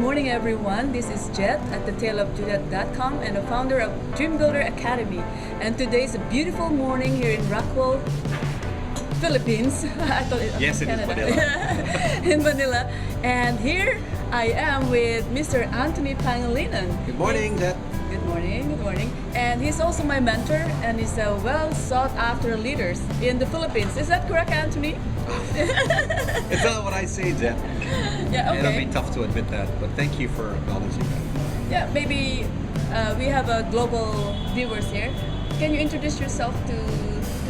morning, everyone. This is Jhet at thetaleofjhet.com and the founder of Dream Builder Academy. And today is a beautiful morning here in Rockwell, Philippines. I thought it Yes, it is Canada. Manila. In Manila. And here I am with Mr. Anthony Pangilinan. Good morning, Jhet. Good morning, good morning. And he's also my mentor and he's a well sought after leader in the Philippines. Is that correct, Anthony? It's not what I say, Jhet. Yeah, okay. It'll be tough to admit that, but thank you for acknowledging that. Yeah, maybe we have a global viewers here. Can you introduce yourself to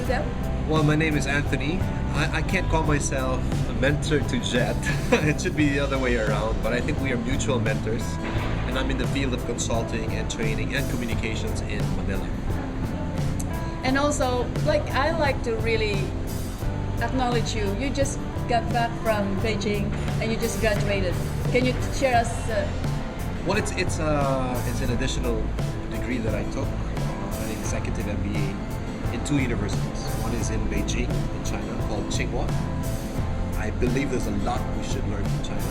them? Well, my name is Anthony. I can't call myself a mentor to Jhet. It should be the other way around, but I think we are mutual mentors. And I'm in the field of consulting and training and communications in Manila. And also, I like to really acknowledge you. You just got back from Beijing and you just graduated. Can you share us? Well, it's an additional degree that I took, an executive MBA in two universities. One is in Beijing, in China, called Tsinghua. I believe there's a lot we should learn from China.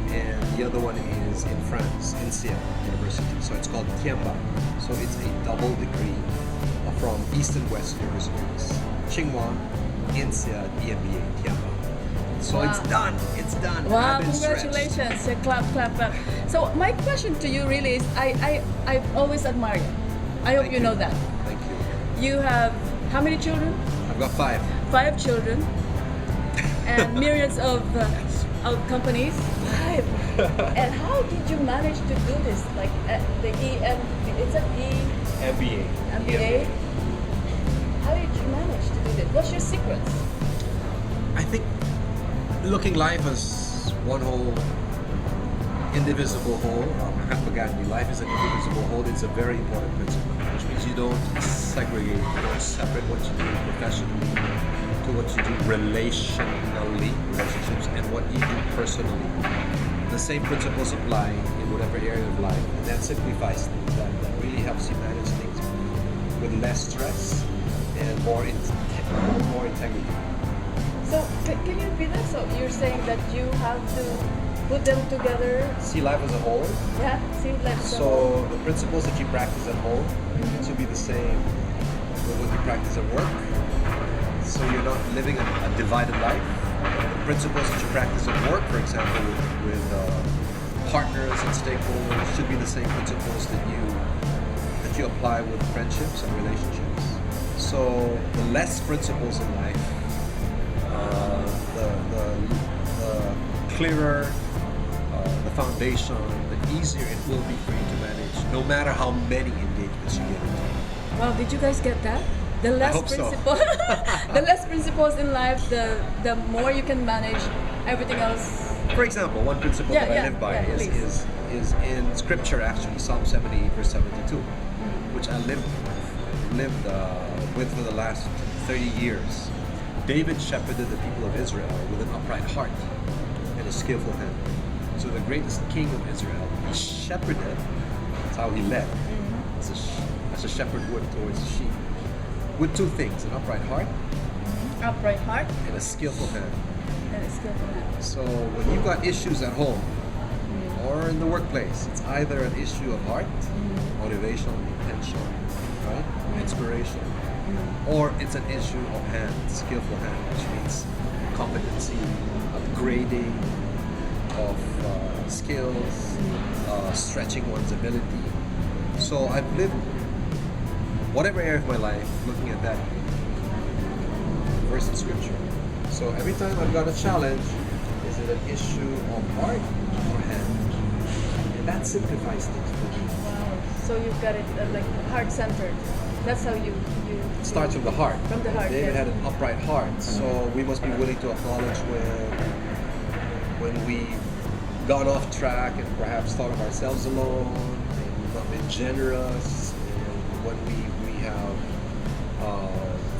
And the other one is in France, INSEAD University. So it's called Tianba. So it's a double degree from East and West universities. Tsinghua, INSEAD, EMBA, Tianba. So Wow. it's done. It's done. Wow, I've been stretched. congratulations. Yeah, clap, clap, clap. So my question to you really is, I always admire you. I hope Thank you know that. Thank you. You have how many children? I've got 5. 5 children and myriads of companies. 5. And how did you manage to do this? Like the it's an MBA. MBA. How did you manage to do this? What's your secrets? I think looking life as one whole indivisible whole, Mahatma Gandhi, life is an indivisible whole. It's a very important principle, which means you don't segregate, you don't separate what you do professionally to what you do relationally, relationships, and what you do personally. The same principles apply in whatever area of life, and that simplifies things. That really helps you manage things with less stress and more integrity. So can you repeat that? So you're saying that you have to put them together? See life as a whole. Yeah, seems like So the principles that you practice at home should be the same with what you practice at work. So you're not living a divided life. The principles that you practice at work, for example, with partners and stakeholders, should be the same principles that you apply with friendships and relationships. So the less principles in life, the clearer the foundation, the easier it will be for you to manage, no matter how many engagements you get into. Wow, did you guys get that? The less hope so. the less principles in life, the more you can manage everything else. For example, one principle that I live by is in scripture, actually, Psalm 78, verse 72, which I lived with for the last 30 years. David shepherded the people of Israel with an upright heart and a skillful hand. So the greatest king of Israel, he shepherded, that's how he led, as a shepherd would towards the sheep, with 2 things, an upright heart Upright heart and a skillful hand. and a skillful hand. So when you've got issues at home or in the workplace, it's either an issue of heart, motivation, intention, right? Inspiration, or it's an issue of hand, skillful hand, which means competency, upgrading of skills, stretching one's ability. So I've lived whatever area of my life looking at that verse in scripture. So every time I've got a challenge, is it an issue of heart or hand? And that simplifies things for me. Wow. So you've got it heart centered. That's how you It starts from the heart. From the heart, David yes. had an upright heart. So we must be willing to acknowledge when we've gone off track and perhaps thought of ourselves alone, and we've not been generous, and when we have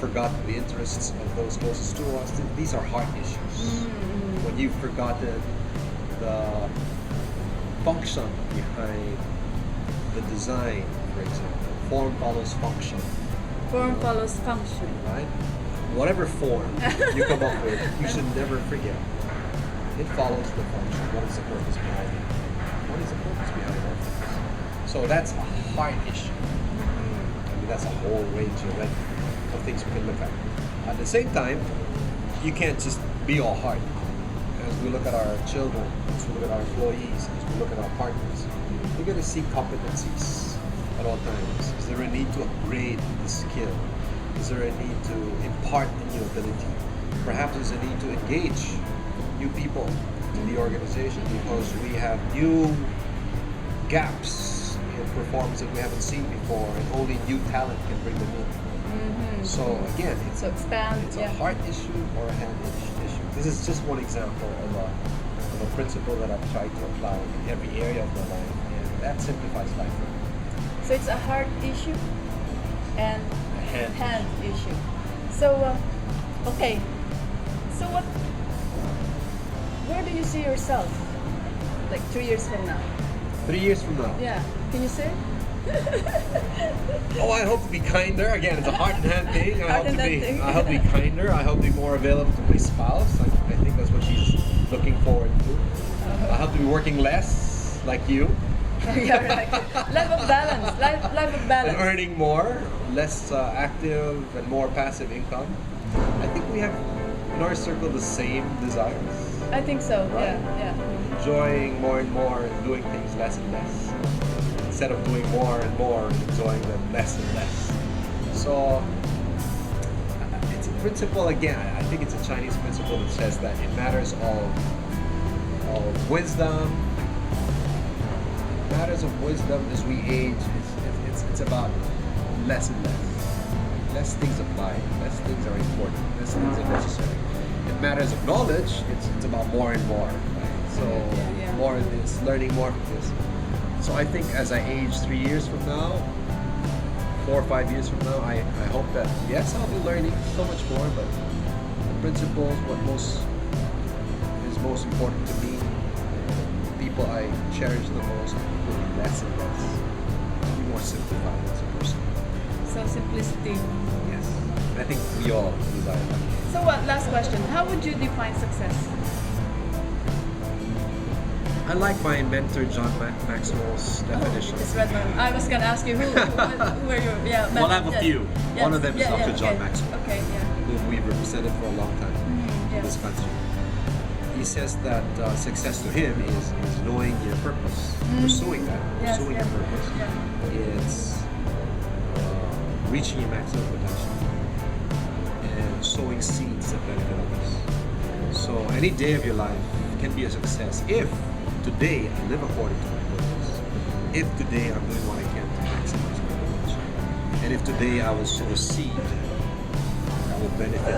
forgotten the interests of those closest to us. These are heart issues. When you've forgotten the function behind the design, for example, form follows function. Form follows function. Right? Whatever form you come up with, you should never forget. It follows the function. What is the purpose behind it? What is the So that's a hard issue. I mean, that's a whole range of things we can look at. At the same time, you can't just be all hard. As we look at our children, as we look at our employees, as we look at our partners, we're going to see competencies at all times. Is there a need to upgrade the skill? Is there a need to impart a new ability? Perhaps there's a need to engage new people in the organization because we have new gaps in performance that we haven't seen before, and only new talent can bring them in. So again, it's a heart issue or a hand issue. This is just one example of a principle that I've tried to apply in every area of my life, and that simplifies life for me. So it's a heart issue and A hand issue. So okay. So where do you see yourself like 3 years from now? 3 years from now. Yeah. Can you say? Oh, I hope to be kinder. Again, it's a heart and hand thing. I Heart and hand thing. hope to be kinder. I hope to be more available to my spouse. I think that's what she's looking forward to. I hope to be working less, like you. Yeah, right. Life of balance. Life of balance. And earning more, less active and more passive income. I think we have in our circle the same desires. I think so. Right? Yeah. Enjoying more and more and doing things less and less. Instead of doing more and more and enjoying them less and less. So it's a principle, again, I think it's a Chinese principle that says that in matters of wisdom, as we age, it's about less and less. Less things apply, less things are important, less things are necessary. In matters of knowledge, it's about more and more. Right? So more of this, learning more from this. So I think as I age 3 years from now, 4 or 5 years from now, I hope that, yes, I'll be learning so much more, but the principles, what is most important to me, people I cherish the most, will be less and less. I'll be more simplified as a person. So simplicity. Yes. I think we all desire that. So last question. How would you define success? I like my mentor John Maxwell's definition. It's Redman. I was gonna ask you who were you? Yeah. Well, I have a few. Yes. One of them is Dr. John okay. Maxwell, Okay. Yeah. whom we've represented for a long time in this country. He says that success to him is knowing your purpose, pursuing that, pursuing your purpose. Yeah. It's reaching your maximum potential and sowing seeds that benefit others. So any day of your life can be a success if today I live according to my purpose. If today I'm doing what I can to maximize my potential. And if today I will sow a seed that will benefit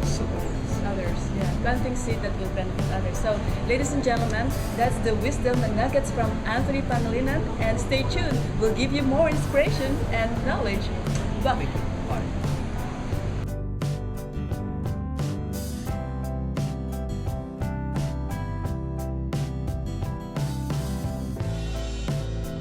somebody else. Others, yeah. Planting seed that will benefit others. So, ladies and gentlemen, that's the wisdom and nuggets from Anthony Pangilinan. And stay tuned. We'll give you more inspiration and knowledge. Bye. Bye.